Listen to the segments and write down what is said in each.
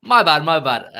My bad, my bad.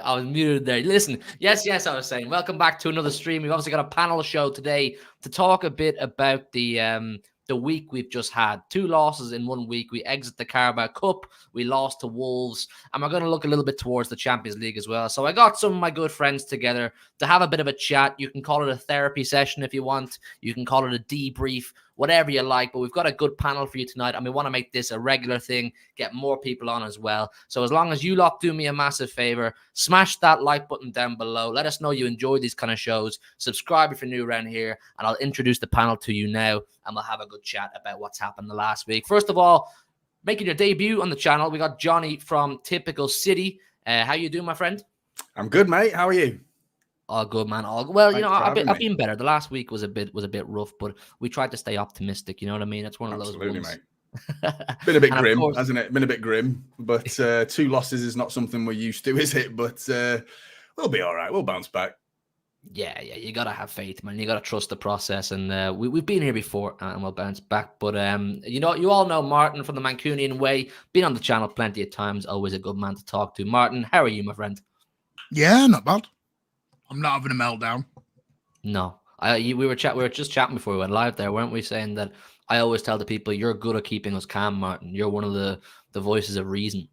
I was muted there. Listen, yes, I was saying, welcome back to another stream. We've obviously got a panel show today to talk a bit about the week we've just had. 2 losses in 1 week. We exit the Carabao Cup. We lost to Wolves, and we're going to look a little bit towards the Champions League as well. So I got some of my good friends together to have a bit of a chat. You can call it a therapy session if you want. You can call it a debrief, whatever you like, but we've got a good panel for you tonight, and we want to make this a regular thing, get more people on as well. So as long as you lot do me a massive favor, smash that like button down below. Let us know you enjoy these kind of shows. Subscribe if you're new around here, and I'll introduce the panel to you now, and we'll have a good chat about what's happened the last week. First of all, making your debut on the channel, we got Johnny from Typical City. How you doing, my friend? I'm good, mate. How are you? All good, man. All good. Well, Thanks I've been better. The last week was a bit rough, but we tried to stay optimistic. You know what I mean? It's one of those ones. Mate. Been a bit grim, hasn't it? Been a bit grim, but 2 losses is not something we're used to, is it? But we'll be all right. We'll bounce back. Yeah. You gotta have faith, man. You gotta trust the process, and we've been here before, and we'll bounce back. But you all know Martin from the Mancunian Way. Been on the channel plenty of times. Always a good man to talk to. Martin, how are you, my friend? Yeah, not bad. I'm not having a meltdown. No, we were just chatting before we went live there, weren't we? Saying that I always tell the people you're good at keeping us calm, Martin. You're one of the voices of reason.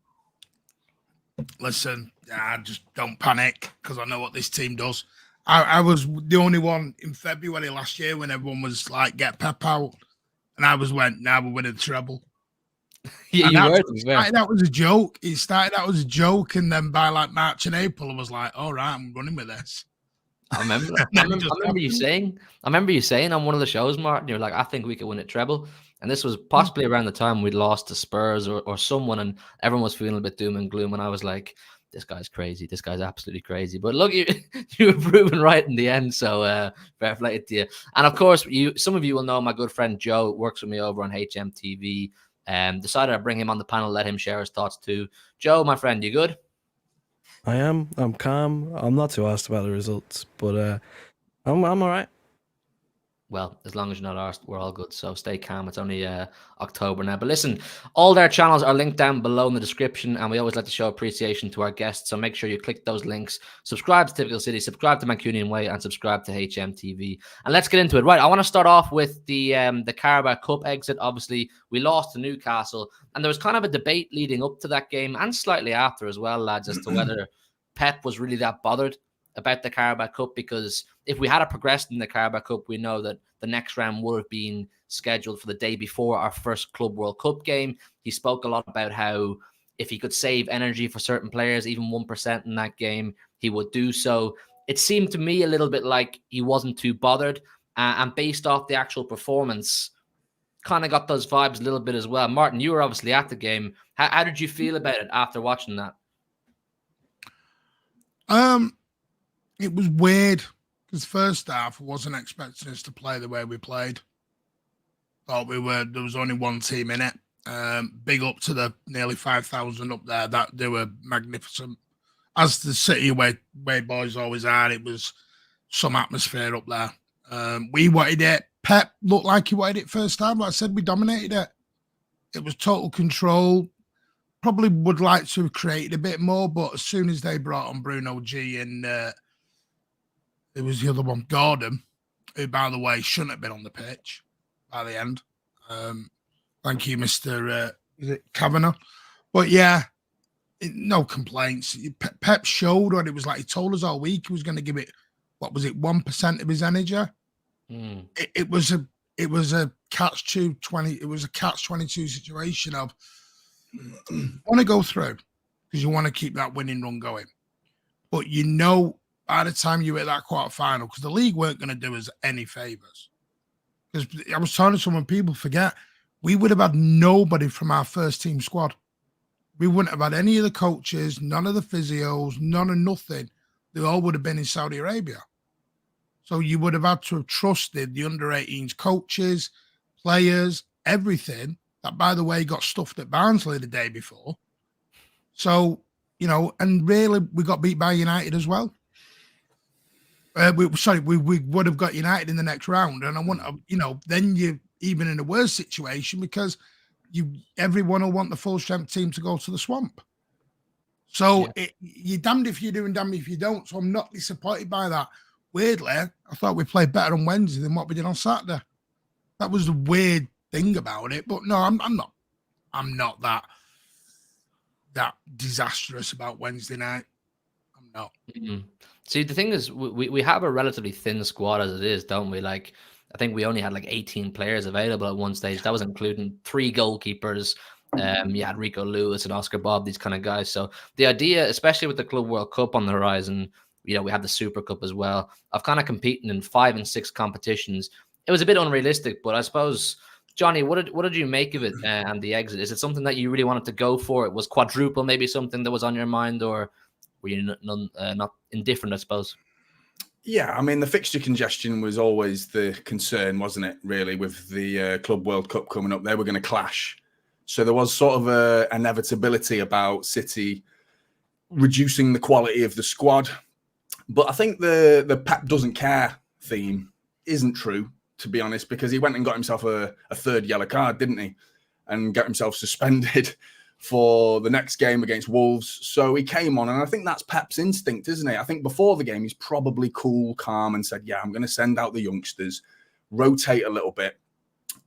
Listen, I just don't panic because I know what this team does. I was the only one in February last year when everyone was like, "Get Pep out," and I went, "Now we're winning the treble." Yeah, that was a joke. It started out as a joke, and then by like March and April, I was like, "All right, I'm running with this." I remember you saying on one of the shows, Martin, you're like, "I think we could win a treble," and this was possibly around the time we'd lost to Spurs or someone, and everyone was feeling a bit doom and gloom, and I was like, "This guy's crazy. This guy's absolutely crazy." But look, you were proven right in the end, so fair play to you. And of course, some of you will know my good friend Joe works with me over on HMTV. Decided I'd bring him on the panel, let him share his thoughts too. Joe, my friend, you good? I am. I'm calm. I'm not too asked about the results, but I'm all right. Well, as long as you're not asked, we're all good. So stay calm. It's only October now. But listen, all their channels are linked down below in the description, and we always like to show appreciation to our guests. So make sure you click those links. Subscribe to Typical City, subscribe to Mancunian Way, and subscribe to HMTV. And let's get into it. Right, I want to start off with the Carabao Cup exit. Obviously, we lost to Newcastle, and there was kind of a debate leading up to that game and slightly after as well, lads, as to whether Pep was really that bothered about the Carabao Cup, because if we had progressed in the Carabao Cup, we know that the next round would have been scheduled for the day before our first Club World Cup game. He spoke a lot about how if he could save energy for certain players, even 1% in that game, he would do so. It seemed to me a little bit like he wasn't too bothered, and based off the actual performance, kind of got those vibes a little bit as well. Martin, you were obviously at the game. How did you feel about it after watching that? It was weird because first half I wasn't expecting us to play the way we played. Thought there was only one team in it. Big up to the nearly 5,000 up there. That they were magnificent. As the City away boys always are, it was some atmosphere up there. We wanted it. Pep looked like he wanted it first time. Like I said, we dominated it. It was total control. Probably would like to have created a bit more, but as soon as they brought on Bruno G and it was the other one, Gordon, who, by the way, shouldn't have been on the pitch by the end. Thank you, Mr. Is it Kavanagh? But yeah, no complaints. Pep showed what it was like. He told us all week he was going to give it, 1% of his energy. It was a catch-22. It was a catch-22 situation of want to go through because you want to keep that winning run going. But by the time you hit that quarter-final, because the league weren't going to do us any favours. Because I was telling someone, people forget, we would have had nobody from our first team squad. We wouldn't have had any of the coaches, none of the physios, none of nothing. They all would have been in Saudi Arabia. So you would have had to have trusted the under-18s coaches, players, everything. That, by the way, got stuffed at Barnsley the day before. So, and really, we got beat by United as well. We would have got United in the next round. And I want to, then you're even in a worse situation because everyone will want the full-strength team to go to the Swamp. So you're damned if you do and damned if you don't. So I'm not disappointed by that. Weirdly, I thought we played better on Wednesday than what we did on Saturday. That was the weird thing about it. But no, I'm not that disastrous about Wednesday night. I'm not. Mm-hmm. See, the thing is, we have a relatively thin squad as it is, don't we? Like, I think we only had like 18 players available at one stage. That was including 3 goalkeepers. You had Rico Lewis and Oscar Bob, these kind of guys. So the idea, especially with the Club World Cup on the horizon, we had the Super Cup as well, of kind of competing in 5 and 6 competitions. It was a bit unrealistic, but I suppose, Johnny, what did you make of it and the exit? Is it something that you really wanted to go for? It was quadruple, maybe something that was on your mind, or were you not indifferent, I suppose? Yeah, I mean, the fixture congestion was always the concern, wasn't it, really, with the Club World Cup coming up. They were going to clash. So there was sort of an inevitability about City reducing the quality of the squad. But I think the Pep doesn't care theme isn't true, to be honest, because he went and got himself a 3rd yellow card, didn't he? And got himself suspended for the next game against Wolves. So he came on, and I think that's Pep's instinct, isn't it? I think before the game, he's probably cool, calm, and said, I'm going to send out the youngsters, rotate a little bit,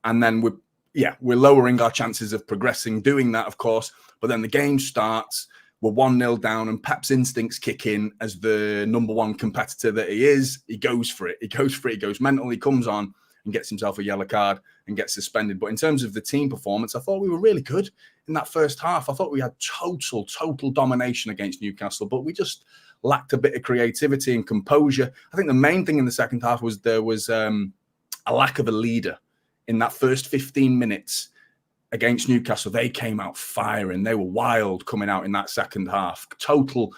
and then we're lowering our chances of progressing, doing that, of course. But then the game starts, we're 1-0 down, and Pep's instincts kick in as the number one competitor that he is. He goes for it. He goes mental. He comes on and gets himself a yellow card and gets suspended. But in terms of the team performance, I thought we were really good in that first half. I thought we had total domination against Newcastle, but we just lacked a bit of creativity and composure. I think the main thing in the second half was there was a lack of a leader. In that first 15 minutes against Newcastle, they came out firing. They were wild coming out in that second half. Total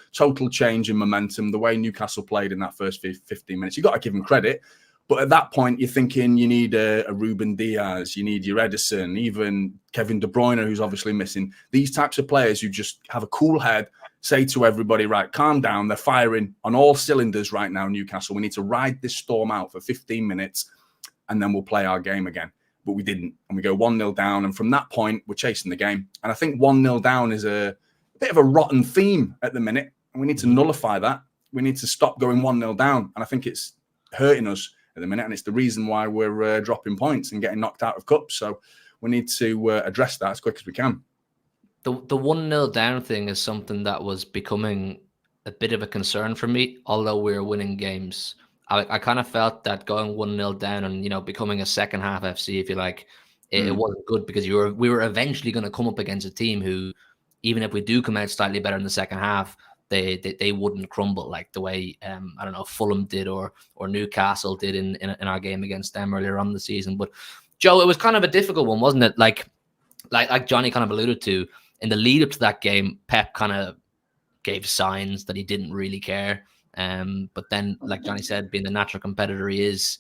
change in momentum, the way Newcastle played in that first 15 minutes. You've got to give them credit. But at that point, you're thinking you need a Ruben Diaz, you need your Edison, even Kevin De Bruyne, who's obviously missing. These types of players who just have a cool head, say to everybody, right, calm down. They're firing on all cylinders right now, Newcastle. We need to ride this storm out for 15 minutes, and then we'll play our game again. But we didn't. And we go 1-0 down. And from that point, we're chasing the game. And I think 1-0 down is a bit of a rotten theme at the minute. And we need to nullify that. We need to stop going 1-0 down. And I think it's hurting us at the minute. And it's the reason why we're dropping points and getting knocked out of cups. So we need to address that as quick as we can. The 1-0 down thing is something that was becoming a bit of a concern for me, although we were winning games. I kind of felt that going 1-0 down and, you know, becoming a second half FC, if you like, it wasn't good because we were eventually going to come up against a team who, even if we do come out slightly better in the second half, they wouldn't crumble like the way I don't know, Fulham did or Newcastle did in our game against them earlier on in the season. But Joe, it was kind of a difficult one, wasn't it? Like Johnny kind of alluded to, in the lead up to that game, Pep kind of gave signs that he didn't really care. But then, like Johnny said, being the natural competitor he is,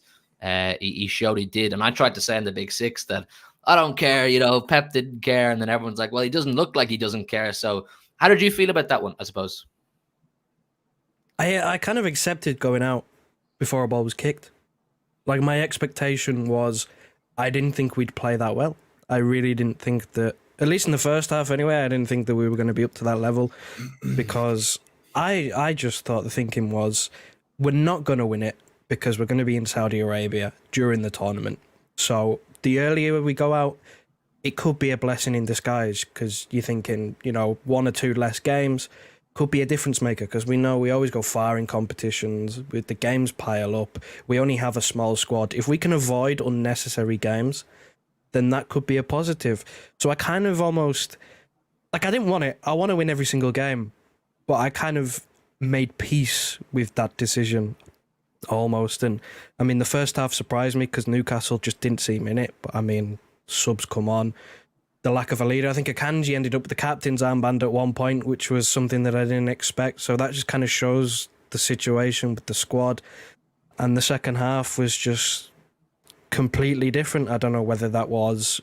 he showed he did. And I tried to say in the Big Six that I don't care, you know, Pep didn't care. And then everyone's like, well, he doesn't look like he doesn't care. So how did you feel about that one, I suppose? I kind of accepted going out before a ball was kicked. Like, my expectation was I didn't think we'd play that well. I really didn't think that, at least in the first half anyway, I didn't think that we were going to be up to that level, because I just thought the thinking was we're not going to win it because we're going to be in Saudi Arabia during the tournament. So the earlier we go out, it could be a blessing in disguise, because you're thinking, you know, 1 or 2 less games could be a difference maker, because we know we always go far in competitions. With the games pile up, we only have a small squad. If we can avoid unnecessary games, then that could be a positive. So I kind of almost, like, I didn't want it. I want to win every single game, but I kind of made peace with that decision almost. And I mean, the first half surprised me because Newcastle just didn't seem in it. But I mean, subs come on. The lack of a leader. I think Akanji ended up with the captain's armband at one point, which was something that I didn't expect. So that just kind of shows the situation with the squad. And the second half was just completely different. I don't know whether that was,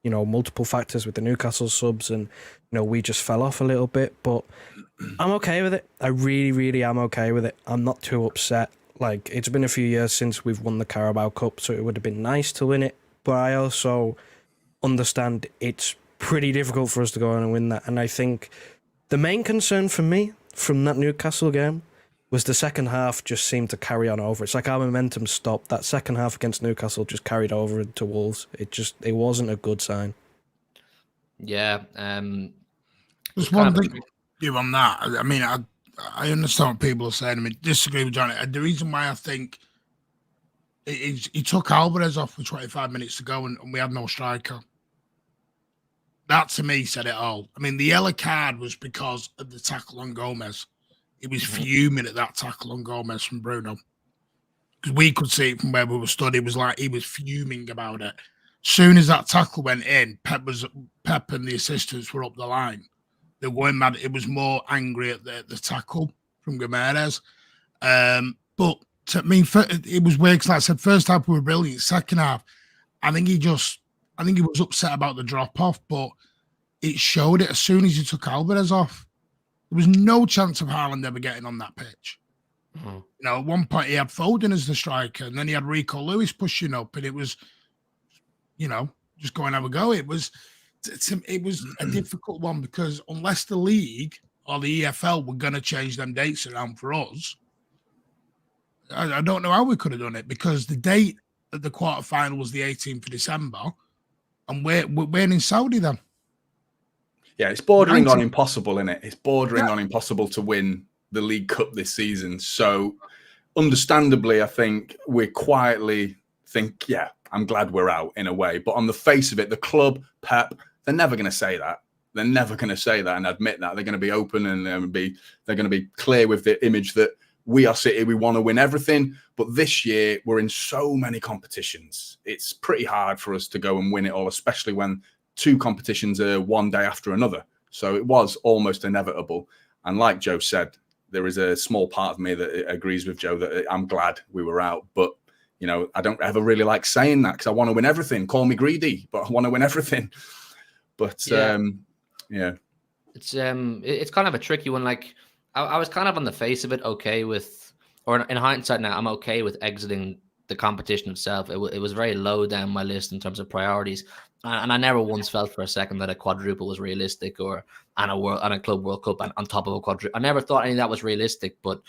you know, multiple factors with the Newcastle subs and, you know, we just fell off a little bit, but I'm okay with it. I really, really am okay with it. I'm not too upset. Like, it's been a few years since we've won the Carabao Cup, so it would have been nice to win it, but I also understand it's pretty difficult for us to go on and win that. And I think the main concern for me from that Newcastle game was the second half just seemed to carry on over. It's like our momentum stopped. That second half against Newcastle just carried over into Wolves. It wasn't a good sign. Yeah. There's one thing on that. I mean, I understand what people are saying. I mean, disagree with Johnny. The reason why I think he took Alvarez off with 25 minutes to go and we had no striker. That, to me, said it all. I mean, the yellow card was because of the tackle on Gomez. He was fuming at that tackle on Gomez from Bruno. Because we could see it from where we were stood. It was like he was fuming about it. Soon as that tackle went in, Pep and the assistants were up the line. They weren't mad. It was more angry at the tackle from Gomes. But to me, it was weird. Like I said, first half we were brilliant. Second half, I think he was upset about the drop off, but it showed it as soon as he took Alvarez off. There was no chance of Haaland ever getting on that pitch. Mm-hmm. You know, at one point he had Foden as the striker, and then he had Rico Lewis pushing up, and it was, you know, just go and have a go. It was a difficult one because unless the league or the EFL were going to change them dates around for us, I don't know how we could have done it, because the date of the quarterfinal was the 18th of December, and we're in Saudi then. Yeah, it's bordering on impossible, isn't it? It's bordering on impossible to win the League Cup this season. So, understandably, I think we quietly think, yeah, I'm glad we're out in a way. But on the face of it, the club, Pep, they're never going to say that. They're never going to say that and admit that. They're going to be open and they're going to be clear with the image that we are City, we want to win everything. But this year, we're in so many competitions. It's pretty hard for us to go and win it all, especially when 2 competitions are one day after another. So it was almost inevitable. And like Joe said, there is a small part of me that agrees with Joe that I'm glad we were out. But, you know, I don't ever really like saying that because I want to win everything. Call me greedy, but I want to win everything. But, yeah. It's kind of a tricky one. Like, I was kind of on the face of it okay with, or in hindsight now, I'm okay with exiting the competition itself. It was very low down my list in terms of priorities. And I never once felt for a second that a quadruple was realistic or and a Club World Cup on top of a quadruple. I never thought any of that was realistic. But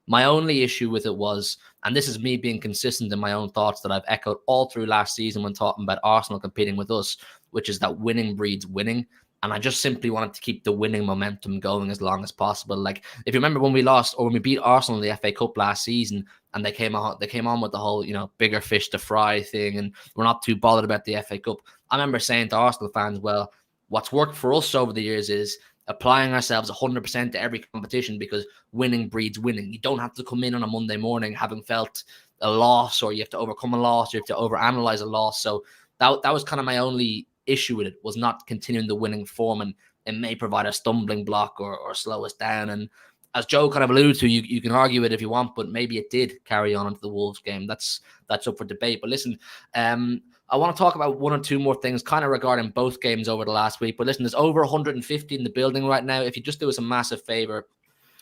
my only issue with it was, and this is me being consistent in my own thoughts that I've echoed all through last season when talking about Arsenal competing with us, which is that winning breeds winning. And I just simply wanted to keep the winning momentum going as long as possible. Like, if you remember when we lost or when we beat Arsenal in the FA Cup last season, and they came on with the whole, bigger fish to fry thing, and we're not too bothered about the FA Cup. I remember saying to Arsenal fans, well, what's worked for us over the years is applying ourselves 100% to every competition, because winning breeds winning. You don't have to come in on a Monday morning having felt a loss, or you have to overcome a loss, or you have to overanalyze a loss. So that was kind of my only issue with it, was not continuing the winning form, and it may provide a stumbling block or slow us down. And as Joe kind of alluded to, you can argue it if you want, but maybe it did carry on into the Wolves game. That's up for debate. But listen, I want to talk about one or two more things kind of regarding both games over the last week. But listen, there's over 150 in the building right now. If you just do us a massive favor,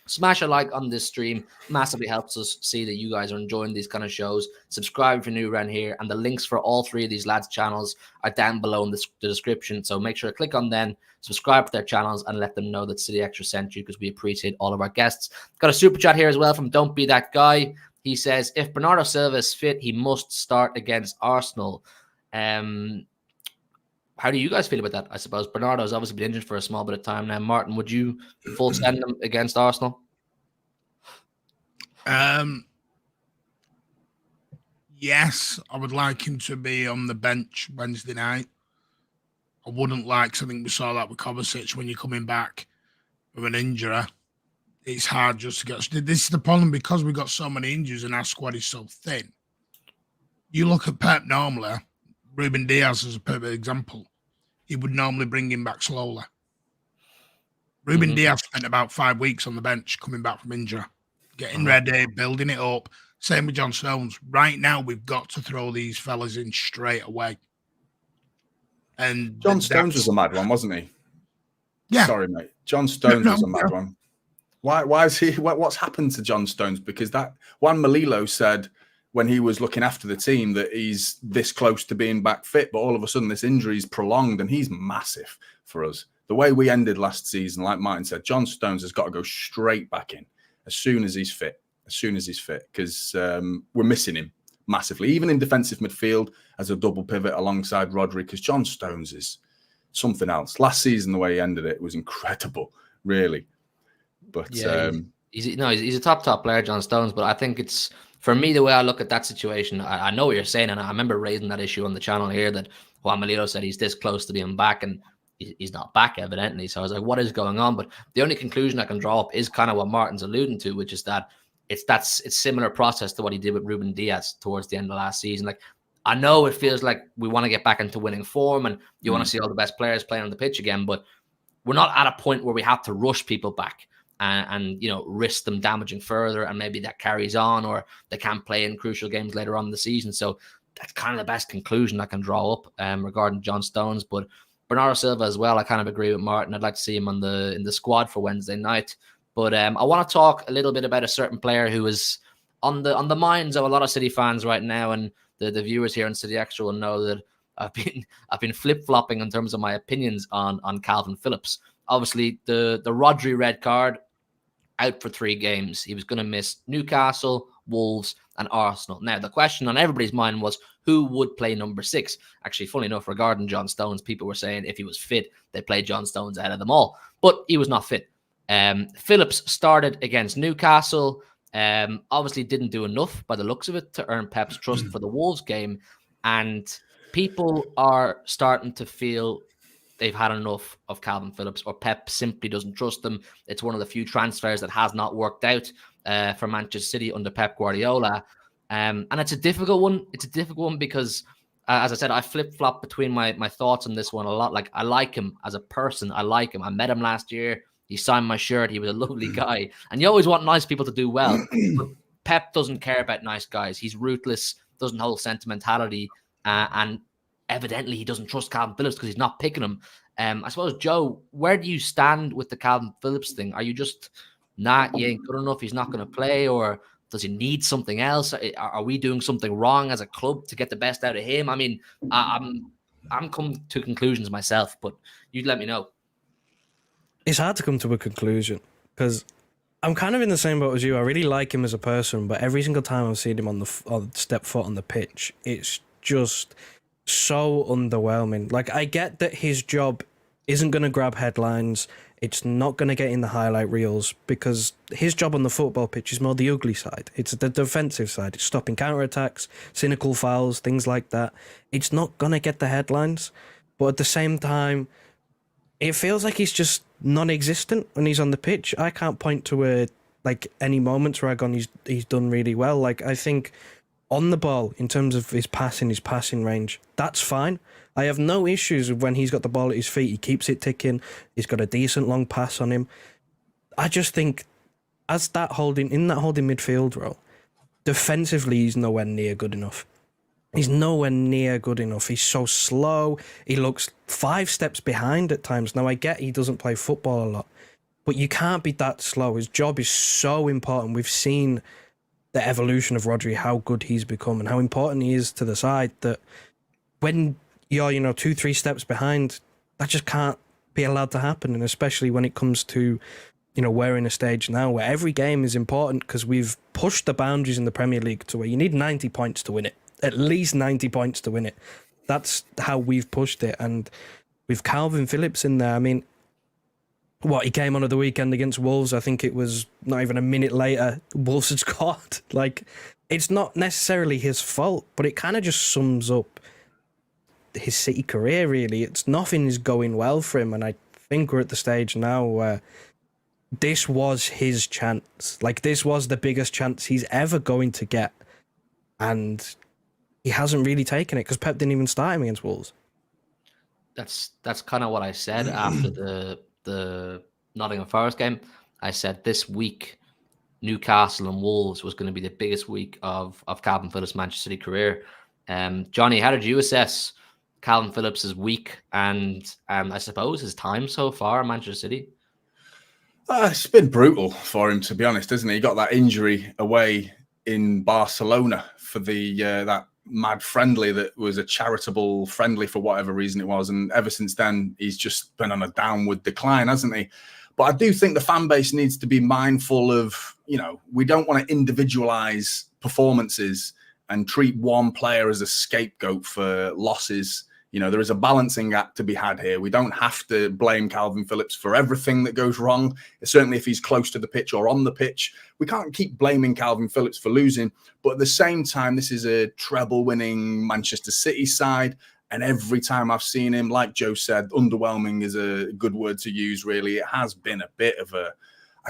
smash a like on this stream. Massively helps us see that you guys are enjoying these kind of shows. Subscribe if you're new around here. And the links for all three of these lads' channels are down below in the description. So make sure to click on them, subscribe to their channels, and let them know that City Extra sent you, because we appreciate all of our guests. Got a super chat here as well from Don't Be That Guy. He says, if Bernardo Silva is fit, he must start against Arsenal. How do you guys feel about that? I suppose Bernardo's obviously been injured for a small bit of time now. Martin, would you full send him against Arsenal? Yes, I would like him to be on the bench Wednesday night. I wouldn't like, I think we saw that with Kovacic, when you're coming back with an injury. It's hard just to get. This is the problem, because we've got so many injuries and our squad is so thin. You look at Pep normally, Ruben Diaz is a perfect example. He would normally bring him back slowly. Ruben Diaz spent about 5 weeks on the bench coming back from injury, getting ready, building it up. Same with John Stones. Right now, we've got to throw these fellas in straight away. And John Stones was a mad one, wasn't he? Yeah. Sorry, mate. John Stones was a mad one. Why is he? What's happened to John Stones? Because that Juan Malilo said when he was looking after the team that he's this close to being back fit, but all of a sudden this injury is prolonged, and he's massive for us. The way we ended last season, like Martin said, John Stones has got to go straight back in as soon as he's fit. Because we're missing him massively, even in defensive midfield as a double pivot alongside Rodri, because John Stones is something else. Last season, the way he ended it was incredible, really. But yeah, he's a top player, John Stones. But I think it's, for me, the way I look at that situation, I know what you're saying, and I remember raising that issue on the channel here that Juan Malilo said he's this close to being back, and he's not back, evidently. So I was like, what is going on? But the only conclusion I can draw up is kind of what Martin's alluding to, which is that it's similar process to what he did with Ruben Diaz towards the end of last season. Like, I know it feels like we want to get back into winning form, and you want to see all the best players playing on the pitch again, but we're not at a point where we have to rush people back and risk them damaging further, and maybe that carries on, or they can't play in crucial games later on in the season. So that's kind of the best conclusion I can draw up regarding John Stones. But Bernardo Silva as well, I kind of agree with Martin. I'd like to see him in the squad for Wednesday night. But I want to talk a little bit about a certain player who is on the minds of a lot of City fans right now, and the viewers here on City Extra will know that I've been flip-flopping in terms of my opinions on Calvin Phillips. Obviously, the Rodri red card, out for 3 games. He was going to miss Newcastle, Wolves, and Arsenal. Now, the question on everybody's mind was who would play number 6. Actually, funny enough, regarding John Stones, people were saying if he was fit, they'd play John Stones ahead of them all. But he was not fit. Phillips started against Newcastle. Obviously didn't do enough by the looks of it to earn Pep's trust for the Wolves game. And people are starting to feel they've had enough of Calvin Phillips, or Pep simply doesn't trust them. It's one of the few transfers that has not worked out for Manchester City under Pep Guardiola. And it's a difficult one. It's a difficult one because, as I said, I flip-flop between my thoughts on this one a lot. Like, I like him as a person. I like him. I met him last year. He signed my shirt. He was a lovely guy. And you always want nice people to do well. But Pep doesn't care about nice guys. He's ruthless, doesn't hold sentimentality. And evidently he doesn't trust Calvin Phillips because he's not picking him. I suppose, Joe, where do you stand with the Calvin Phillips thing? Are you just, he ain't good enough, he's not going to play? Or does he need something else? Are we doing something wrong as a club to get the best out of him? I mean, I'm coming to conclusions myself, but you'd let me know. It's hard to come to a conclusion because I'm kind of in the same boat as you. I really like him as a person, but every single time I've seen him on step foot on the pitch, it's just so underwhelming. Like, I get that his job isn't going to grab headlines. It's not going to get in the highlight reels because his job on the football pitch is more the ugly side. It's the defensive side. It's stopping counterattacks, cynical fouls, things like that. It's not going to get the headlines. But at the same time, it feels like he's just non-existent when he's on the pitch. I can't point to any moments where I've gone, he's done really well. Like, I think on the ball, in terms of his passing range, that's fine. I have no issues with when he's got the ball at his feet. He keeps it ticking. He's got a decent long pass on him. I just think in that holding midfield role, defensively, he's nowhere near good enough. He's nowhere near good enough. He's so slow. He looks 5 steps behind at times. Now, I get he doesn't play football a lot, but you can't be that slow. His job is so important. We've seen the evolution of Rodri, how good he's become and how important he is to the side, that when you're, 2-3 steps behind, that just can't be allowed to happen. And especially when it comes to, we're in a stage now where every game is important because we've pushed the boundaries in the Premier League to where you need 90 points to win it. At least 90 points to win it. That's how we've pushed it. And with Calvin Phillips in there, I mean, he came on at the weekend against Wolves. I think it was not even a minute later, Wolves had scored. Like, it's not necessarily his fault, but it kind of just sums up his City career, really. Nothing is going well for him, and I think we're at the stage now where this was his chance. Like, this was the biggest chance he's ever going to get. And he hasn't really taken it because Pep didn't even start him against Wolves. That's kind of what I said after the Nottingham Forest game. I said this week, Newcastle and Wolves was going to be the biggest week of Calvin Phillips' Manchester City career. Johnny, how did you assess Calvin Phillips' week and I suppose his time so far at Manchester City? It's been brutal for him, to be honest, isn't it? He got that injury away in Barcelona for the that mad friendly that was a charitable friendly for whatever reason it was, and ever since then he's just been on a downward decline, hasn't he? But I do think the fan base needs to be mindful of, we don't want to individualize performances and treat one player as a scapegoat for losses. There is a balancing act to be had here. We don't have to blame Calvin Phillips for everything that goes wrong. Certainly if he's close to the pitch or on the pitch, we can't keep blaming Calvin Phillips for losing. But at the same time, this is a treble-winning Manchester City side. And every time I've seen him, like Joe said, underwhelming is a good word to use, really. It has been a bit of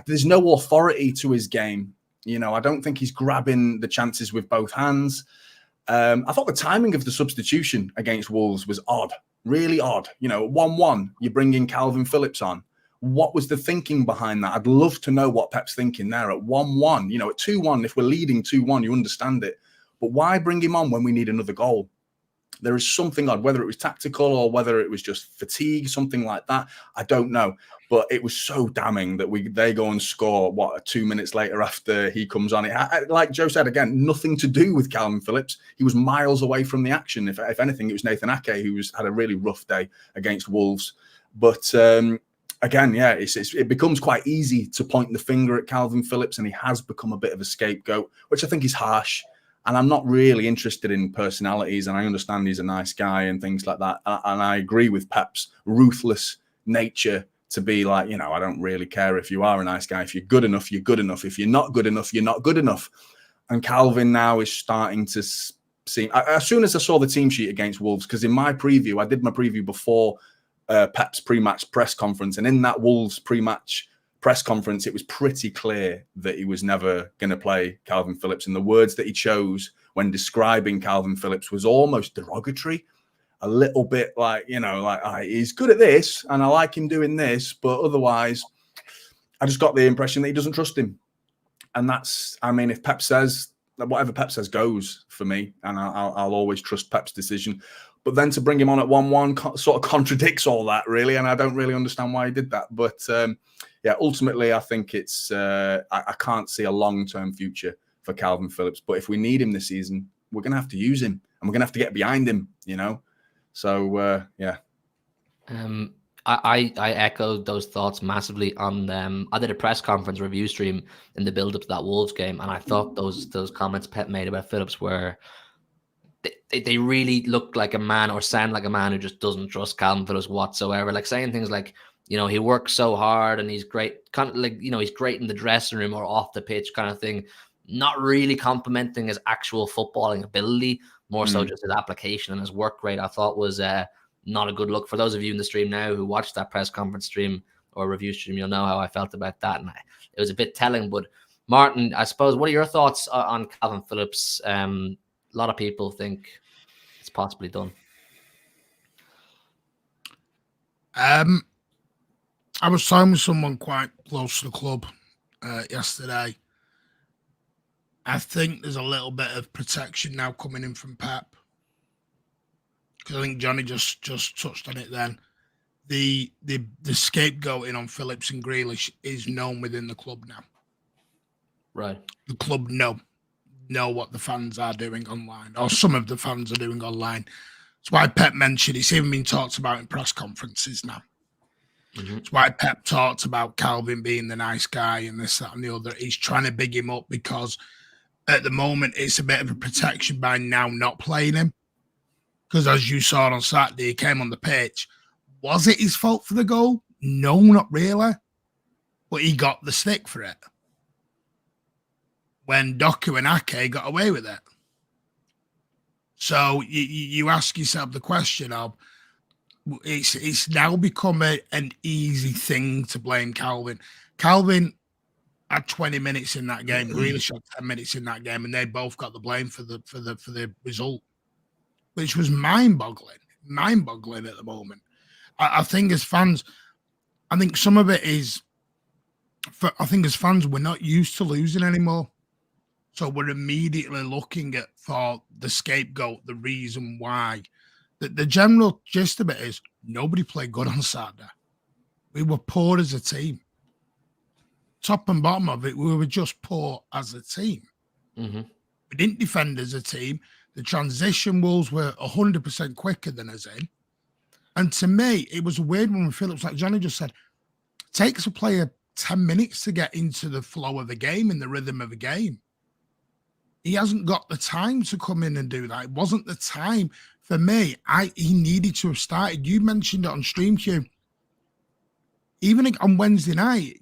there's no authority to his game. I don't think he's grabbing the chances with both hands. I thought the timing of the substitution against Wolves was odd, really odd. 1-1, you bring in Calvin Phillips on. What was the thinking behind that? I'd love to know what Pep's thinking there at 1-1. At 2-1, if we're leading 2-1, you understand it. But why bring him on when we need another goal? There is something odd, whether it was tactical or whether it was just fatigue, something like that. I don't know. But it was so damning that they go and score, 2 minutes later after he comes on. Like Joe said, again, nothing to do with Calvin Phillips. He was miles away from the action. If anything, it was Nathan Ake who had a really rough day against Wolves. But again, yeah, it becomes quite easy to point the finger at Calvin Phillips, and he has become a bit of a scapegoat, which I think is harsh. And I'm not really interested in personalities, and I understand he's a nice guy and things like that. And I agree with Pep's ruthless nature to be like, I don't really care if you are a nice guy. If you're good enough, you're good enough. If you're not good enough, you're not good enough. And Calvin now is starting to seem, as soon as I saw the team sheet against Wolves, because in my preview, I did my preview before Pep's pre-match press conference. And in that Wolves pre-match press conference, it was pretty clear that he was never going to play Calvin Phillips. And the words that he chose when describing Calvin Phillips was almost derogatory. A little bit like, he's good at this and I like him doing this, but otherwise I just got the impression that he doesn't trust him. And that's, if Pep says, whatever Pep says goes for me, and I'll always trust Pep's decision. But then to bring him on at 1-1 sort of contradicts all that, really, and I don't really understand why he did that. But ultimately I think it's, I can't see a long-term future for Calvin Phillips. But if we need him this season, we're going to have to use him and we're going to have to get behind him, So, yeah. I echoed those thoughts massively on I did a press conference review stream in the build-up to that Wolves game, and I thought those comments Pep made about Phillips were they really look like a man or sound like a man who just doesn't trust Calvin Phillips whatsoever. Like saying things like, he works so hard and he's great, kind of like, he's great in the dressing room or off the pitch kind of thing, not really complimenting his actual footballing ability, more so just his application and his work rate, I thought was not a good look. For those of you in the stream now who watched that press conference stream or review stream, you'll know how I felt about that. And it was a bit telling. But Martin, I suppose, what are your thoughts on Calvin Phillips? A lot of people think it's possibly done. I was talking with someone quite close to the club yesterday. I think there's a little bit of protection now coming in from Pep. Because I think Johnny just touched on it then. The scapegoating on Phillips and Grealish is known within the club now. Right. The club know what the fans are doing online, or some of the fans are doing online. That's why Pep mentioned it's even been talked about in press conferences now. That's why Pep talked about Calvin being the nice guy and this, that, and the other. He's trying to big him up because at the moment it's a bit of a protection by now not playing him. Because as you saw on Saturday, he came on the pitch. Was it his fault for the goal? No, not really. But he got the stick for it. When Doku and Ake got away with it. So you ask yourself the question of, it's now become an easy thing to blame Calvin. Calvin had 20 minutes in that game. Grealish had 10 minutes in that game, and they both got the blame for the result, which was mind-boggling at the moment. I think as fans, I think some of it is, I think as fans, we're not used to losing anymore. So we're immediately looking for the scapegoat, the reason why. The general gist of it is nobody played good on Saturday. We were poor as a team. Top and bottom of it, we were just poor as a team. We didn't defend as a team. The transition Wolves were 100% quicker than us in. And to me, it was a weird one with Phillips, like Johnny just said. It takes a player 10 minutes to get into the flow of the game and the rhythm of the game. He hasn't got the time to come in and do that. It wasn't the time. For me, he needed to have started. You mentioned it on StreamQ. Even on Wednesday night,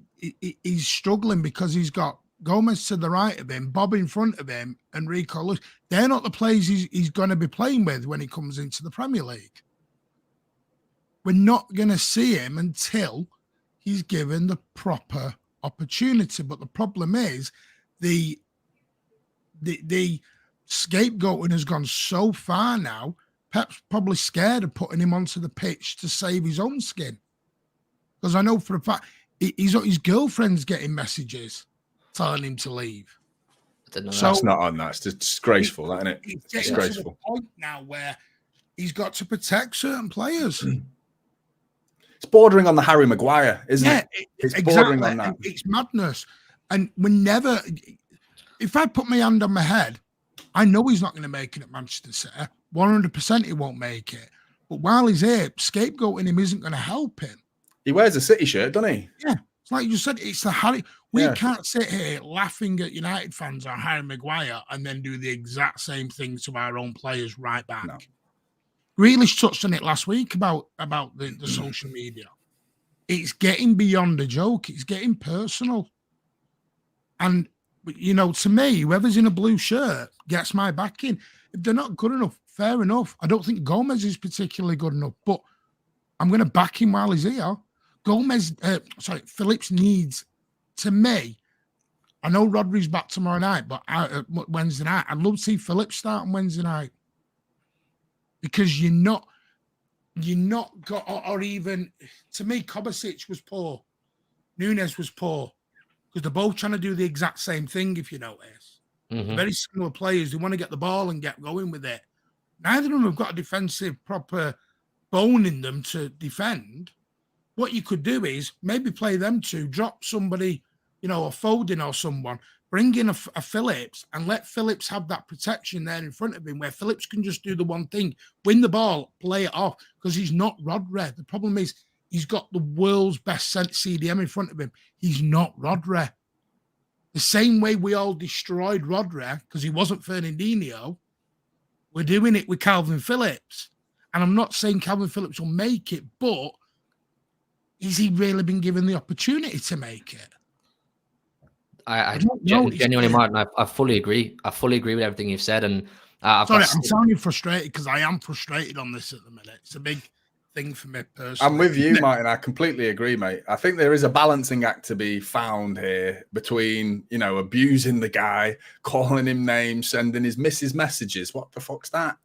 he's struggling because he's got Gomez to the right of him, Bob in front of him, and Rico Lewis. They're not the players he's going to be playing with when he comes into the Premier League. We're not going to see him until he's given the proper opportunity. But the problem is the scapegoating has gone so far now. Pep's probably scared of putting him onto the pitch to save his own skin. Because I know for a fact his girlfriend's getting messages telling him to leave. So that's not on that. It's disgraceful, isn't it? It's getting to the point now where he's got to protect certain players. It's bordering on the Harry Maguire, isn't it? It's exactly. Bordering on that. It's madness. And we never... If I put my hand on my head, I know he's not going to make it at Manchester City. 100% he won't make it. But while he's here, scapegoating him isn't going to help him. He wears a City shirt, doesn't he? Yeah. It's like you said, it's the Harry. We can't sit here laughing at United fans on Harry Maguire and then do the exact same thing to our own players right back. No. Grealish touched on it last week about the social media. It's getting beyond a joke. It's getting personal. And to me, whoever's in a blue shirt gets my backing. If they're not good enough, fair enough. I don't think Gomez is particularly good enough, but I'm going to back him while he's here. Phillips needs, to me, I know Rodri's back tomorrow night, but Wednesday night, I'd love to see Phillips start on Wednesday night. Because you're not got, or even, to me, Kovacic was poor. Nunes was poor. Because they're both trying to do the exact same thing, if you notice. Very similar players. They want to get the ball and get going with it. Neither of them have got a defensive proper bone in them to defend. What you could do is maybe play them two, drop somebody, a Foden or someone, bring in a Phillips and let Phillips have that protection there in front of him where Phillips can just do the one thing, win the ball, play it off, because he's not Rodri. The problem is, he's got the world's best CDM in front of him. He's not Rodri. The same way we all destroyed Rodri because he wasn't Fernandinho, We're doing it with Calvin Phillips. And I'm not saying Calvin Phillips will make it, but has he really been given the opportunity to make it? I don't know. genuinely, Martin, I fully agree. I fully agree with everything you've said. And I'm sounding frustrated because I am frustrated on this at the minute. It's a big thing for me personally. I'm with you, Martin. I completely agree, mate. I think there is a balancing act to be found here between, abusing the guy, calling him names, sending his missus messages. What the fuck's that?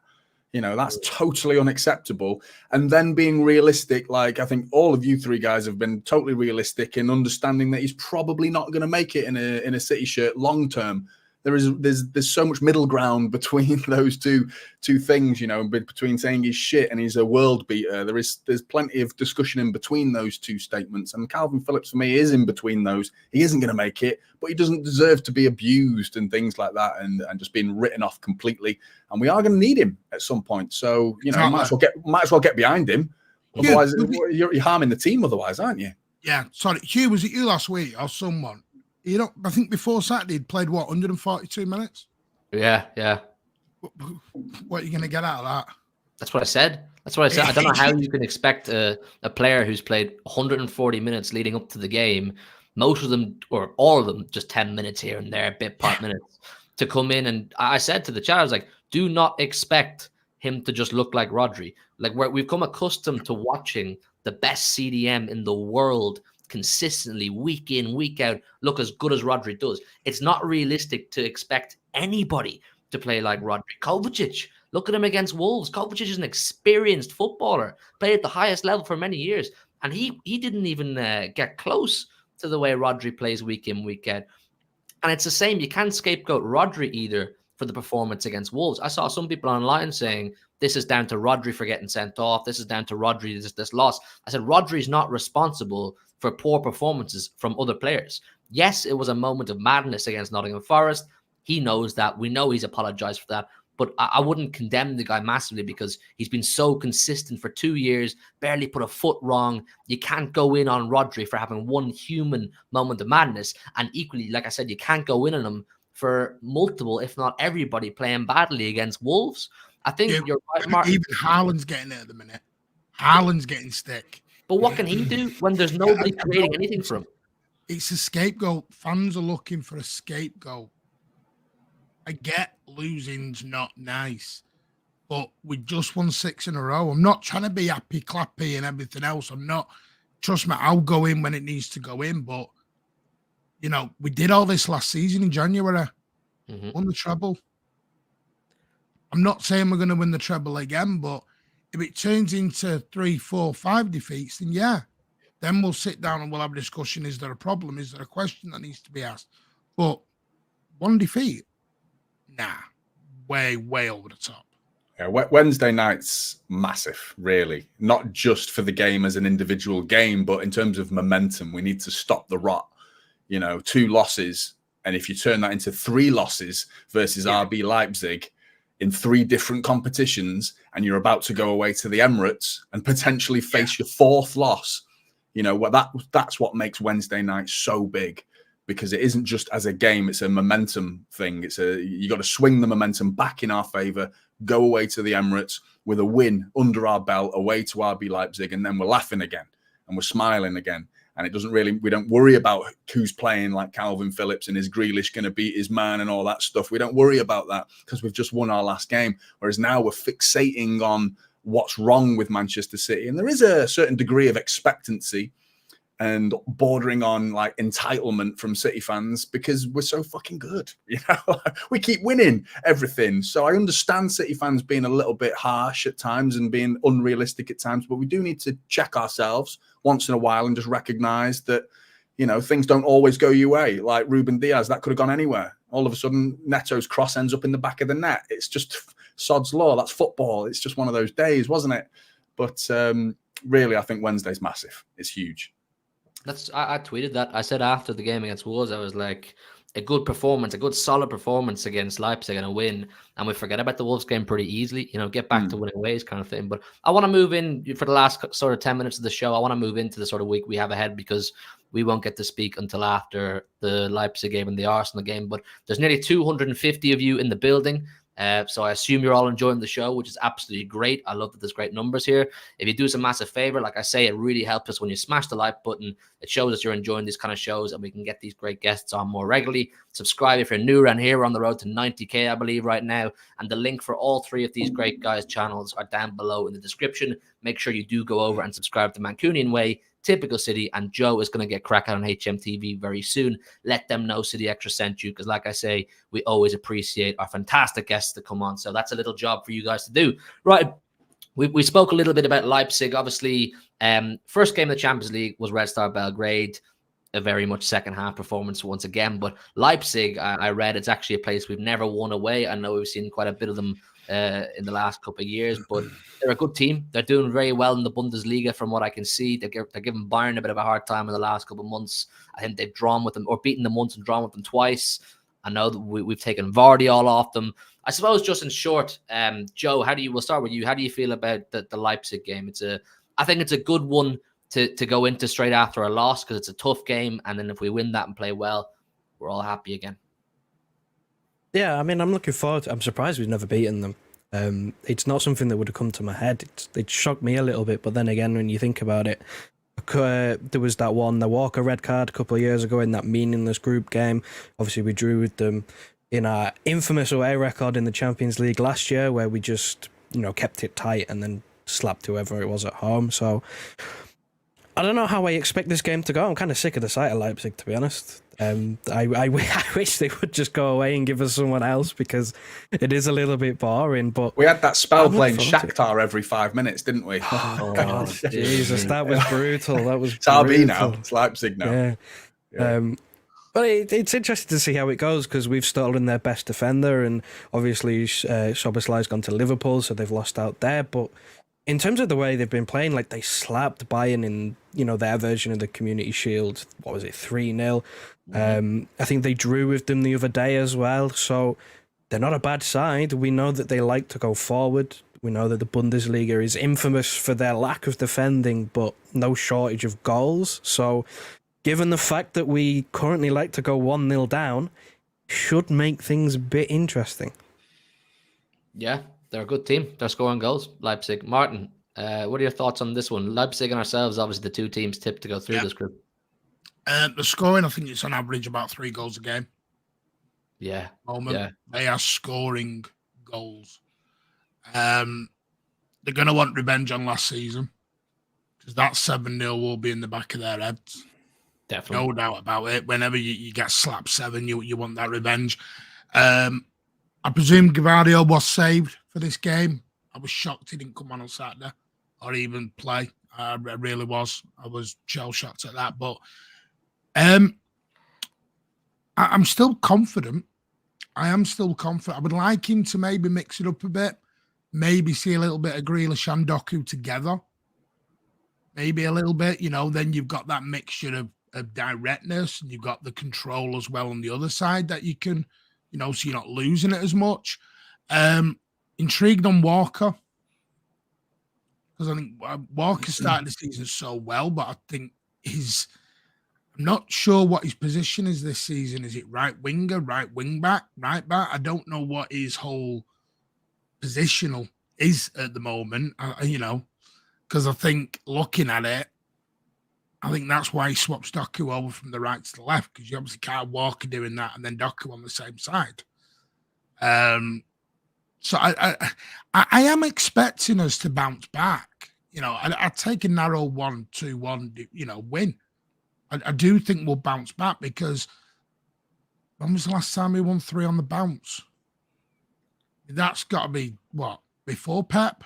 That's totally unacceptable. And then being realistic, like I think all of you three guys have been totally realistic in understanding that he's probably not going to make it in a City shirt long term. There's so much middle ground between those two things, between saying he's shit and he's a world beater. There's plenty of discussion in between those two statements. And Calvin Phillips, for me, is in between those. He isn't going to make it, but he doesn't deserve to be abused and things like that and just being written off completely. And we are going to need him at some point. So, you might as well get behind him. Otherwise, you're harming the team otherwise, aren't you? Yeah. Sorry, Hugh, was it you last week or someone? I think before Saturday he'd played 142 minutes. Yeah. What are you going to get out of that? That's what I said. I don't know how you can expect a player who's played 140 minutes leading up to the game, most of them or all of them just 10 minutes here and there, bit part minutes, to come in. And I said to the chat, I was like, do not expect him to just look like Rodri. Like we've come accustomed to watching the best CDM in the world consistently, week in, week out, look as good as Rodri does. It's not realistic to expect anybody to play like Rodri. Kovacic, look at him against Wolves. Kovacic is an experienced footballer, played at the highest level for many years, and he didn't even get close to the way Rodri plays week in, week out. And it's the same. You can't scapegoat Rodri either for the performance against Wolves. I saw some people online saying this is down to Rodri for getting sent off. This is down to Rodri, this loss. I said Rodri is not responsible for poor performances from other players. Yes, it was a moment of madness against Nottingham Forest. He knows that. We know he's apologized for that. But I wouldn't condemn the guy massively because he's been so consistent for 2 years, barely put a foot wrong. You can't go in on Rodri for having one human moment of madness. And equally, like I said, you can't go in on him for multiple, if not everybody, playing badly against Wolves. I think you're right, Martin. Even Haaland's getting it at the minute. Haaland's getting stick. But what can he do when there's nobody creating anything for him? It's a scapegoat. Fans are looking for a scapegoat. I get losing's not nice, but we just won 6 in a row. I'm not trying to be happy, clappy and everything else. I'm not. Trust me, I'll go in when it needs to go in. But, we did all this last season in January. Won the treble. I'm not saying we're going to win the treble again, but if it turns into 3, 4, 5 defeats, then yeah. Then we'll sit down and we'll have a discussion. Is there a problem? Is there a question that needs to be asked? But one defeat? Nah. Way, way over the top. Yeah, Wednesday night's massive, really. Not just for the game as an individual game, but in terms of momentum. We need to stop the rot. 2 losses. And if you turn that into 3 losses versus RB Leipzig in 3 different competitions, and you're about to go away to the Emirates and potentially face your 4th loss, that's what makes Wednesday night so big, because it isn't just as a game, it's a momentum thing. You got to swing the momentum back in our favor, go away to the Emirates with a win under our belt away to RB Leipzig, and then we're laughing again and we're smiling again. And we don't worry about who's playing like Calvin Phillips and is Grealish going to beat his man and all that stuff. We don't worry about that because we've just won our last game. Whereas now we're fixating on what's wrong with Manchester City. And there is a certain degree of expectancy and bordering on like entitlement from City fans because we're so fucking good. We keep winning everything. So I understand City fans being a little bit harsh at times and being unrealistic at times, but we do need to check ourselves once in a while and just recognize that, things don't always go your way. Like Ruben Diaz, that could have gone anywhere. All of a sudden, Neto's cross ends up in the back of the net. It's just sod's law. That's football. It's just one of those days, wasn't it? But really, I think Wednesday's massive. It's huge. I tweeted that. I said after the game against Wolves, I was like, a good performance, a good solid performance against Leipzig and a win, and we forget about the Wolves game pretty easily, get back to winning ways kind of thing. But I want to move in for the last sort of 10 minutes of the show. I want to move into the sort of week we have ahead because we won't get to speak until after the Leipzig game and the Arsenal game. But there's nearly 250 of you in the building. So I assume you're all enjoying the show, which is absolutely great. I love that there's great numbers here. If you do us a massive favor, like I say, it really helps us when you smash the like button. It shows us you're enjoying these kind of shows and we can get these great guests on more regularly. Subscribe if you're new around here. We're on the road to 90K, I believe, right now. And the link for all three of these great guys' channels are down below in the description. Make sure you do go over and subscribe to Mancunian Way, Typical City, and Joe is going to get crack out on HMTV very soon. Let them know City Extra sent you, because like I say, we always appreciate our fantastic guests to come on. So that's a little job for you guys to do. Right, we spoke a little bit about Leipzig. Obviously, first game of the Champions League was Red Star Belgrade. A very much second half performance once again. But Leipzig, I read, it's actually a place we've never won away. I know we've seen quite a bit of them in the last couple of years, but they're a good team. They're doing very well in the Bundesliga from what I can see. They're giving Bayern a bit of a hard time in the last couple of months. I think they've drawn with them or beaten them once and drawn with them twice. I know that we've taken Vardy all off them. I suppose just in short, Joe, we'll start with you. How do you feel about the Leipzig game? I think it's a good one to go into straight after a loss, because it's a tough game. And then if we win that and play well, we're all happy again. Yeah, I mean, I'm looking forward to it. I'm surprised we've never beaten them. It's not something that would have come to my head. It shocked me a little bit, but then again, when you think about it, there was the Walker red card a couple of years ago in that meaningless group game. Obviously, we drew with them in our infamous away record in the Champions League last year, where we just, kept it tight and then slapped whoever it was at home. So I don't know how I expect this game to go. I'm kind of sick of the sight of Leipzig, to be honest. I wish they would just go away and give us someone else, because it is a little bit boring. But we had that spell playing Shakhtar every 5 minutes, didn't we? Oh, God, Jesus, that was brutal. That was it's RB now. It's Leipzig now. Yeah. But it's interesting to see how it goes, because we've stolen their best defender, and obviously Szoboszlai's gone to Liverpool, so they've lost out there. But in terms of the way they've been playing, like they slapped Bayern in, their version of the Community Shield. What was it, 3-0? I think they drew with them the other day as well. So they're not a bad side. We know that they like to go forward. We know that the Bundesliga is infamous for their lack of defending, but no shortage of goals. So given the fact that we currently like to go 1-0 down, should make things a bit interesting. Yeah. They're a good team. They're scoring goals, Leipzig. Martin, what are your thoughts on this one? Leipzig and ourselves, obviously the two teams tipped to go through this group. The scoring, I think it's on average about 3 goals a game. Yeah. They are scoring goals. They're going to want revenge on last season, because that 7-0 will be in the back of their heads. Definitely. No doubt about it. Whenever you get slapped 7, you want that revenge. I presume Gvardiol was saved for this game. I was shocked he didn't come on Saturday or even play. I really was. I was shell-shocked at that. But I'm still confident. I am still confident. I would like him to maybe mix it up a bit. Maybe see a little bit of Grealish and Doku together. Maybe a little bit. Then you've got that mixture of directness, and you've got the control as well on the other side that you can... so you're not losing it as much. Intrigued on Walker, because I think Walker started the season so well, but I think I'm not sure what his position is this season. Is it right winger, right wing back, right back? I don't know what his whole positional is at the moment, because I think looking at it, I think that's why he swaps Doku over from the right to the left, because you obviously can't Walker doing that and then Doku on the same side. So I am expecting us to bounce back. I'd take a narrow 1-2-1, win. I do think we'll bounce back, because when was the last time we won 3 on the bounce? That's got to be, before Pep?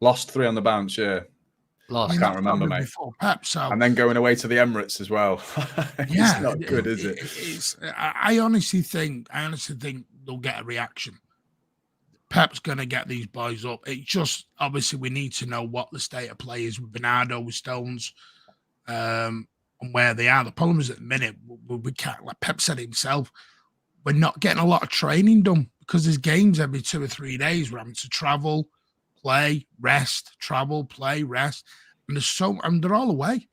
Lost 3 on the bounce, yeah. Lost. I can't remember, mate. Before Pep, so. And then going away to the Emirates as well. It's not good, is it? I honestly think they'll get a reaction. Pep's going to get these boys up. It's just, obviously, we need to know what the state of play is with Bernardo, with Stones, and where they are. The problem is at the minute, we can't, like Pep said himself, we're not getting a lot of training done, because there's games every 2 or 3 days. We're having to travel, play, rest, travel, play, rest. And they're all away.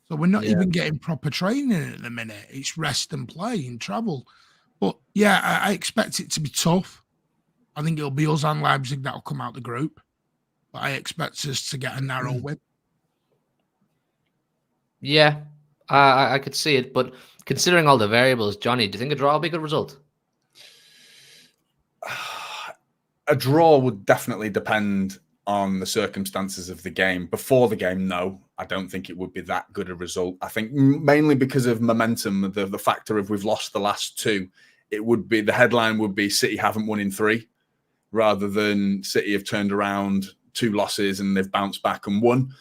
So we're not even getting proper training at the minute. It's rest and play and travel. But yeah, I expect it to be tough. I think it'll be us and Leipzig that'll come out the group. But I expect us to get a narrow win. Yeah, I could see it. But considering all the variables, Johnny, do you think a draw will be a good result? A draw would definitely depend on the circumstances of the game. Before the game, no, I don't think it would be that good a result. I think mainly because of momentum, the factor of we've lost the last two, it would be, the headline would be City haven't won in 3, rather than City have turned around 2 losses and they've bounced back and won.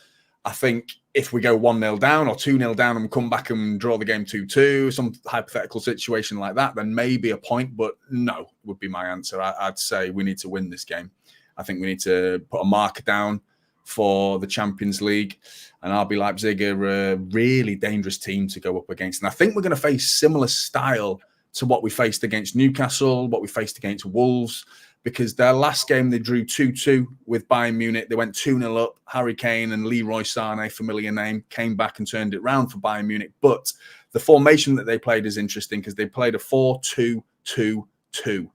I think if we go 1-0 down or 2-0 down and come back and draw the game 2-2, some hypothetical situation like that, then maybe a point, but no would be my answer. I'd say we need to win this game. I think we need to put a marker down for the Champions League, and RB Leipzig are a really dangerous team to go up against. And I think we're going to face similar style to what we faced against Newcastle, what we faced against Wolves, because their last game they drew 2-2 with Bayern Munich. They went 2-0 up. Harry Kane and Leroy Sané, familiar name, came back and turned it round for Bayern Munich. But the formation that they played is interesting because they played a 4-2-2-2,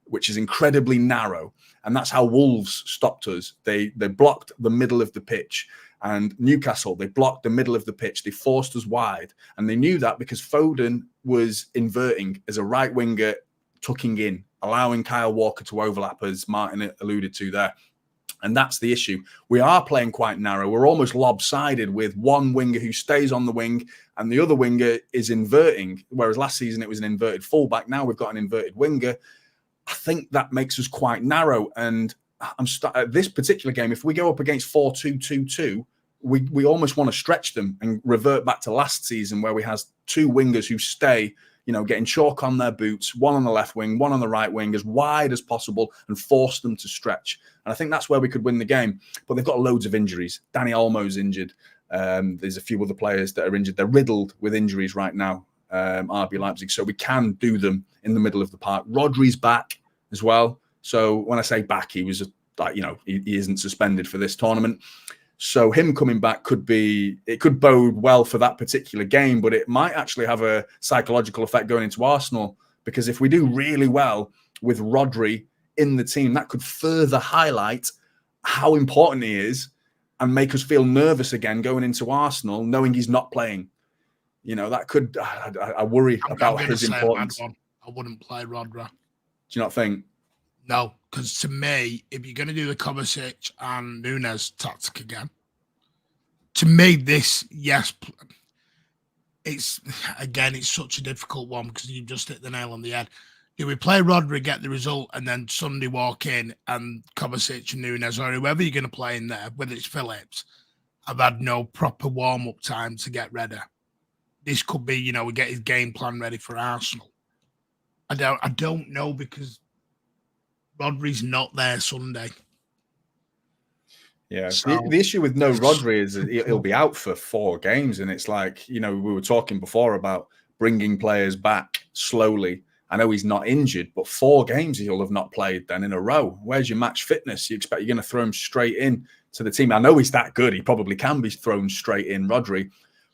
which is incredibly narrow. And that's how Wolves stopped us. They blocked the middle of the pitch. And Newcastle, they blocked the middle of the pitch. They forced us wide. And they knew that because Foden was inverting as a right winger, tucking in, allowing Kyle Walker to overlap, as Martin alluded to there. And that's the issue. We are playing quite narrow. We're almost lopsided with one winger who stays on the wing and the other winger is inverting, whereas last season it was an inverted fullback. Now we've got an inverted winger. I think that makes us quite narrow. And at this particular game, if we go up against 4-2-2-2, we almost want to stretch them and revert back to last season where we have 2 wingers who stay, getting chalk on their boots, one on the left wing, one on the right wing, as wide as possible, and force them to stretch. And I think that's where we could win the game. But they've got loads of injuries. Dani Olmo's injured. There's a few other players that are injured. They're riddled with injuries right now, RB Leipzig. So we can do them in the middle of the park. Rodri's back as well. So when I say back, he was he isn't suspended for this tournament. So him coming back could bode well for that particular game, but it might actually have a psychological effect going into Arsenal, because if we do really well with Rodri in the team, that could further highlight how important he is and make us feel nervous again going into Arsenal, knowing he's not playing. That could, I worry about his importance. I wouldn't play Rodri. Do you not think? No, because to me, if you're going to do the Kovacic and Nunes tactic again, to me, it's such a difficult one because you've just hit the nail on the head. Do we play Rodri, get the result, and then Sunday walk in and Kovacic and Nunes or whoever you're going to play in there, whether it's Phillips, I've had no proper warm-up time to get ready. This could be, we get his game plan ready for Arsenal. I don't know because Rodri's not there Sunday. Yeah, so, the issue with no Rodri is he'll be out for 4 games, and it's like, we were talking before about bringing players back slowly. I know he's not injured, but 4 games he'll have not played then in a row. Where's your match fitness? You expect you're going to throw him straight in to the team? I know he's that good. He probably can be thrown straight in, Rodri,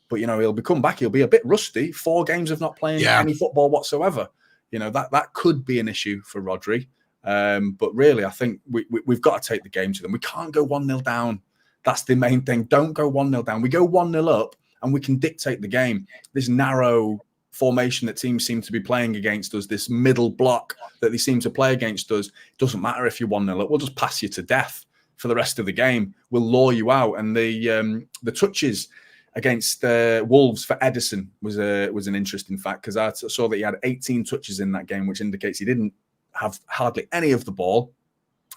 but he'll come back. He'll be a bit rusty. 4 games of not playing any football whatsoever. That could be an issue for Rodri. But really, I think we've got to take the game to them. We can't go 1-0 down. That's the main thing. Don't go 1-0 down. We go 1-0 up and we can dictate the game. This narrow formation that teams seem to be playing against us, this middle block that they seem to play against us, doesn't matter if you're 1-0 up. We'll just pass you to death for the rest of the game. We'll lure you out. And the touches against Wolves for Ederson was an interesting fact, because I saw that he had 18 touches in that game, which indicates he didn't have hardly any of the ball,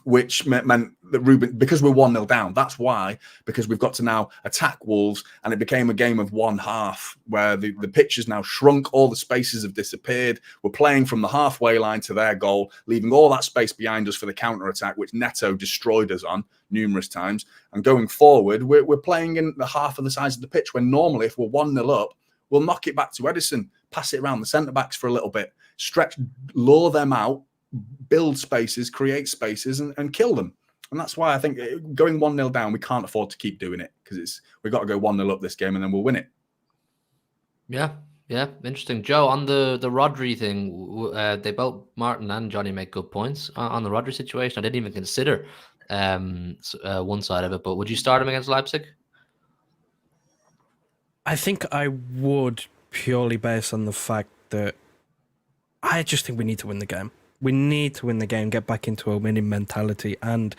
which meant that Ruben, because we're 1-0 down, that's why, because we've got to now attack Wolves, and it became a game of one half where the pitch has now shrunk, all the spaces have disappeared. We're playing from the halfway line to their goal, leaving all that space behind us for the counter-attack, which Neto destroyed us on numerous times. And going forward, we're playing in the half of the size of the pitch, when normally if we're 1-0 up, we'll knock it back to Ederson, pass it around the centre-backs for a little bit, stretch, lure them out, build spaces, create spaces, and kill them. And that's why I think going 1-0 down, we can't afford to keep doing it, because we've got to go 1-0 up this game and then we'll win it. Yeah, Yeah, interesting. Joe, on the Rodri thing, they both, Martin and Johnny, make good points on the Rodri situation. I didn't even consider one side of it, but would you start him against Leipzig? I think I would, purely based on the fact that I just think we need to win the game. We need to win the game, get back into a winning mentality. And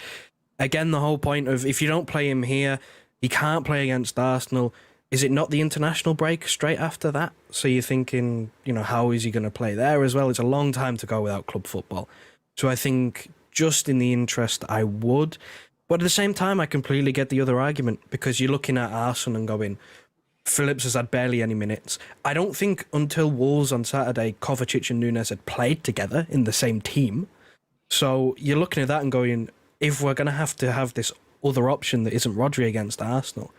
again, the whole point of if you don't play him here, he can't play against Arsenal. Is it not the international break straight after that? So you're thinking, how is he going to play there as well? It's a long time to go without club football. So I think just in the interest, I would. But at the same time, I completely get the other argument because you're looking at Arsenal and going, Phillips has had barely any minutes. I don't think until Wolves on Saturday, Kovacic and Nunes had played together in the same team. So you're looking at that and going, if we're going to have this other option that isn't Rodri against Arsenal,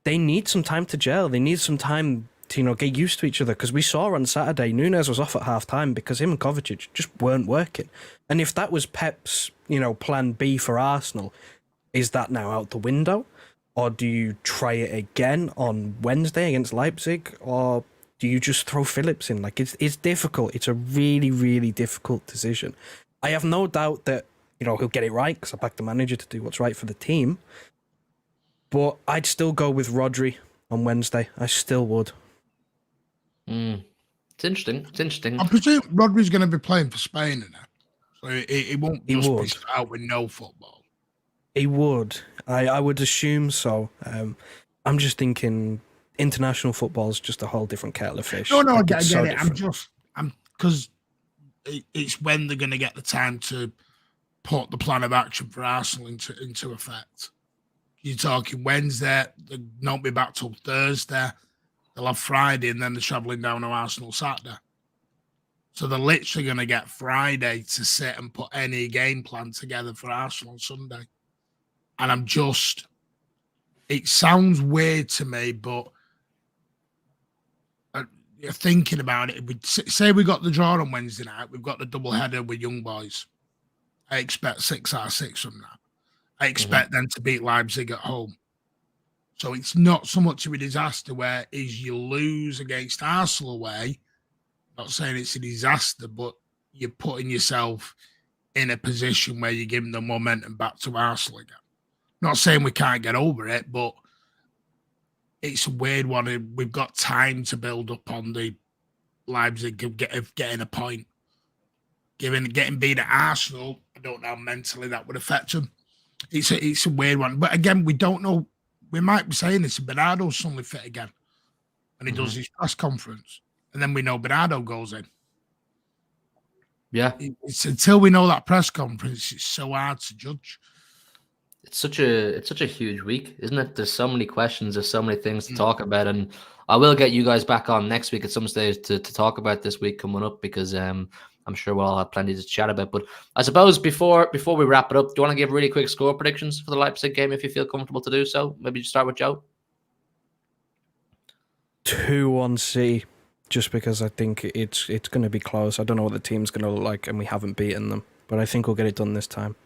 they need some time to gel. They need some time to get used to each other. Because we saw on Saturday, Nunes was off at half time because him and Kovacic just weren't working. And if that was Pep's plan B for Arsenal, is that now out the window? Or do you try it again on Wednesday against Leipzig? Or do you just throw Phillips in? It's difficult. It's a really, really difficult decision. I have no doubt that he'll get it right because I back the manager to do what's right for the team. But I'd still go with Rodri on Wednesday. I still would. It's interesting. I presume Rodri's going to be playing for Spain now. So he won't just be out with no football. He would. I would assume so. I'm just thinking international football is just a whole different kettle of fish. No, I get it. I'm because it's when they're going to get the time to put the plan of action for Arsenal into effect. You're talking Wednesday, they'll not be back till Thursday. They'll have Friday, and then they're travelling down to Arsenal Saturday. So they're literally going to get Friday to sit and put any game plan together for Arsenal on Sunday. And it sounds weird to me, but thinking about it, say we got the draw on Wednesday night, we've got the double header with Young Boys. I expect 6 out of 6 from that. I expect them to beat Leipzig at home. So it's not so much of a disaster where you lose against Arsenal away. Not saying it's a disaster, but you're putting yourself in a position where you're giving the momentum back to Arsenal again. Not saying we can't get over it, but it's a weird one. We've got time to build up on the Leipzig of getting a point. Getting beat at Arsenal, I don't know how mentally that would affect them. It's a weird one. But again, we don't know. We might be saying this, Bernardo's suddenly fit again. And he does his press conference. And then we know Bernardo goes in. Yeah. It's until we know that press conference, it's so hard to judge. It's such a huge week, isn't it? There's so many questions, there's so many things to talk about. And I will get you guys back on next week at some stage to talk about this week coming up because I'm sure we'll all have plenty to chat about. But I suppose before we wrap it up, do you want to give really quick score predictions for the Leipzig game if you feel comfortable to do so? Maybe just start with Joe. 2-1 City, just because I think it's going to be close. I don't know what the team's going to look like, and we haven't beaten them. But I think we'll get it done this time.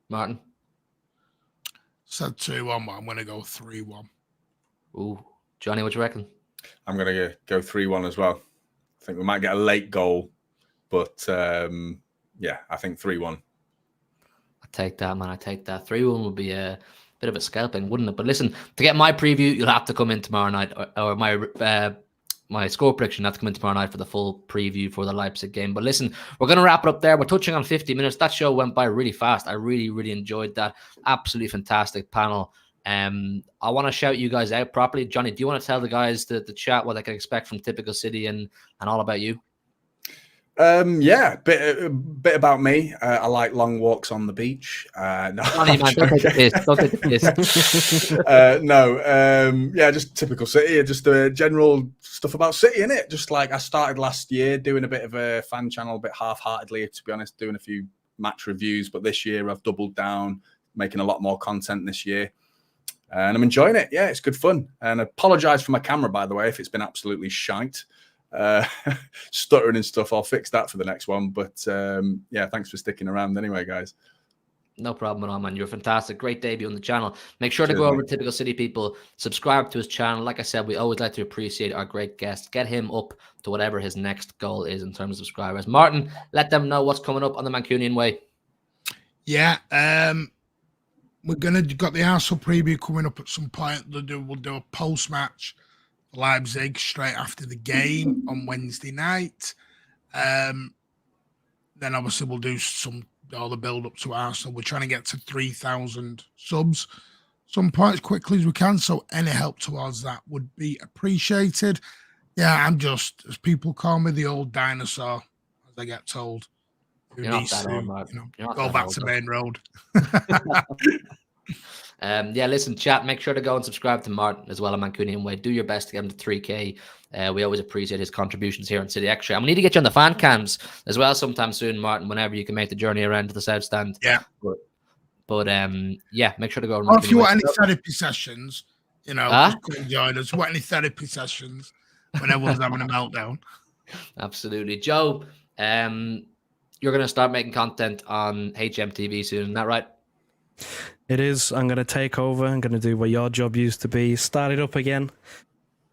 Martin? Said 2-1, but I'm going to go 3-1. Ooh. Johnny, what do you reckon? I'm going to go 3-1 as well. I think we might get a late goal. But, I think 3-1. I take that, man. I take that. 3-1 would be a bit of a scalping, wouldn't it? But listen, to get my preview, you'll have to come in tomorrow night, or my score prediction, have to come in tomorrow night for the full preview for the Leipzig game. But listen, we're going to wrap it up there. We're touching on 50 minutes. That show went by really fast. I really, really enjoyed that. Absolutely fantastic panel. I want to shout you guys out properly. Johnny, do you want to tell the guys the chat what they can expect from Typical City and all about you? A bit about me. I like long walks on the beach. Just typical City. Just general stuff about City, innit? Just like I started last year doing a bit of a fan channel, a bit half-heartedly, to be honest, doing a few match reviews. But this year I've doubled down, making a lot more content this year. And I'm enjoying it. Yeah, it's good fun. And I apologise for my camera, by the way, if it's been absolutely shite. Stuttering and stuff. I'll fix that for the next one. But thanks for sticking around anyway, guys. No problem at all, man. You're fantastic. Great debut on the channel. Make sure to Cheers, go over mate. to Typical City People, subscribe to his channel. Like I said, we always like to appreciate our great guests. Get him up to whatever his next goal is in terms of subscribers. Martin, let them know what's coming up on the Mancunian way. Yeah, we're got the Arsenal preview coming up at some point. We'll do a post match Leipzig straight after the game on Wednesday night. Then obviously we'll do all the build up to Arsenal. We're trying to get to 3,000 subs some point as quickly as we can. So any help towards that would be appreciated. Yeah, I'm just, as people call me, the old dinosaur, as I get told. Who You're not needs that to, old, Martin. You're not go that back old, to though. main road. Yeah, listen, chat, make sure to go and subscribe to Martin as well on Mancunian Way. Do your best to get him to 3K. We always appreciate his contributions here on City Extra. And we need to get you on the fan cams as well sometime soon, Martin, whenever you can make the journey around to the South Stand. Yeah. But yeah, make sure to go. Or if you want any therapy sessions, Huh? just come join us. Want any therapy sessions when everyone's having a meltdown? Absolutely. Joe, you're going to start making content on HMTV soon, isn't that right? It is. I'm going to take over. I'm going to do what your job used to be. Start it up again.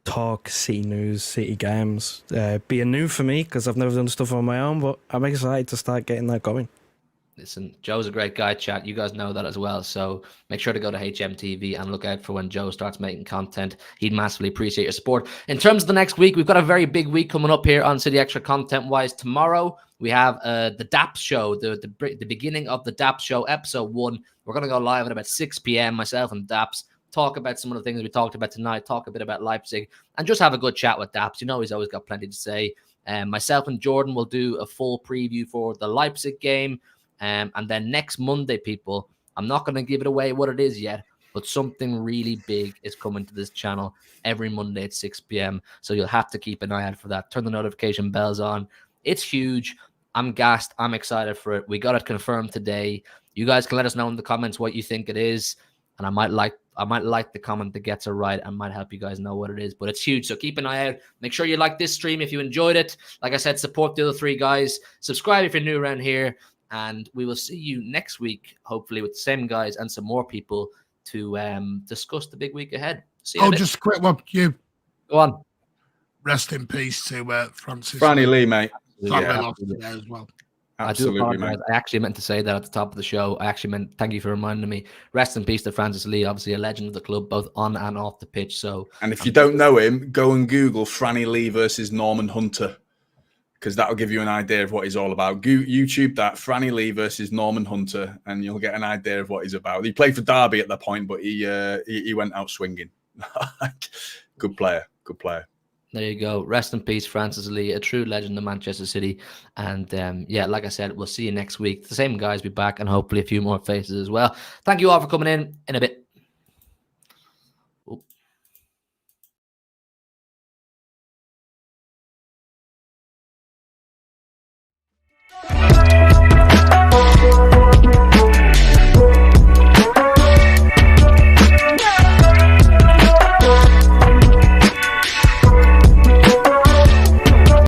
Talk City news, City games. Being new for me because I've never done stuff on my own, but I'm excited to start getting that going. Listen, Joe's a great guy, chat. You guys know that as well. So make sure to go to HMTV and look out for when Joe starts making content. He'd massively appreciate your support. In terms of the next week, we've got a very big week coming up here on City Extra content-wise. Tomorrow, we have the DAPS show, the beginning of the DAPS show, episode 1. We're going to go live at about 6 p.m., myself and DAPS, talk about some of the things we talked about tonight, talk a bit about Leipzig, and just have a good chat with DAPS. You know he's always got plenty to say. Myself and Jordan will do a full preview for the Leipzig game. And then next Monday, people, I'm not going to give it away what it is yet, but something really big is coming to this channel every Monday at 6 p.m. So you'll have to keep an eye out for that. Turn the notification bells on. It's huge. I'm gassed. I'm excited for it. We got it confirmed today. You guys can let us know in the comments what you think it is. And I might like the comment that gets it right. I might help you guys know what it is, but it's huge. So keep an eye out. Make sure you like this stream if you enjoyed it. Like I said, support the other 3 guys. Subscribe if you're new around here. And we will see you next week, hopefully with the same guys and some more people to discuss the big week ahead. See you Just a quick one. You go on. rest in peace to Francis. Franny Lee, mate. Sadly Yeah, lost today as well. absolutely, I do apologize. mate. I actually meant to say that at the top of the show. I actually meant thank you for reminding me. Rest in peace to Francis Lee, obviously a legend of the club, both on and off the pitch. So, And if you don't know him, go and Google Franny Lee versus Norman Hunter, because that'll give you an idea of what he's all about. YouTube that, Franny Lee versus Norman Hunter, and you'll get an idea of what he's about. He played for Derby at that point, but he went out swinging. Good player. there you go. Rest in peace, Francis Lee, a true legend of Manchester City. And yeah, like I said, we'll see you next week. The same guys be back and hopefully a few more faces as well. Thank you all for coming in a bit.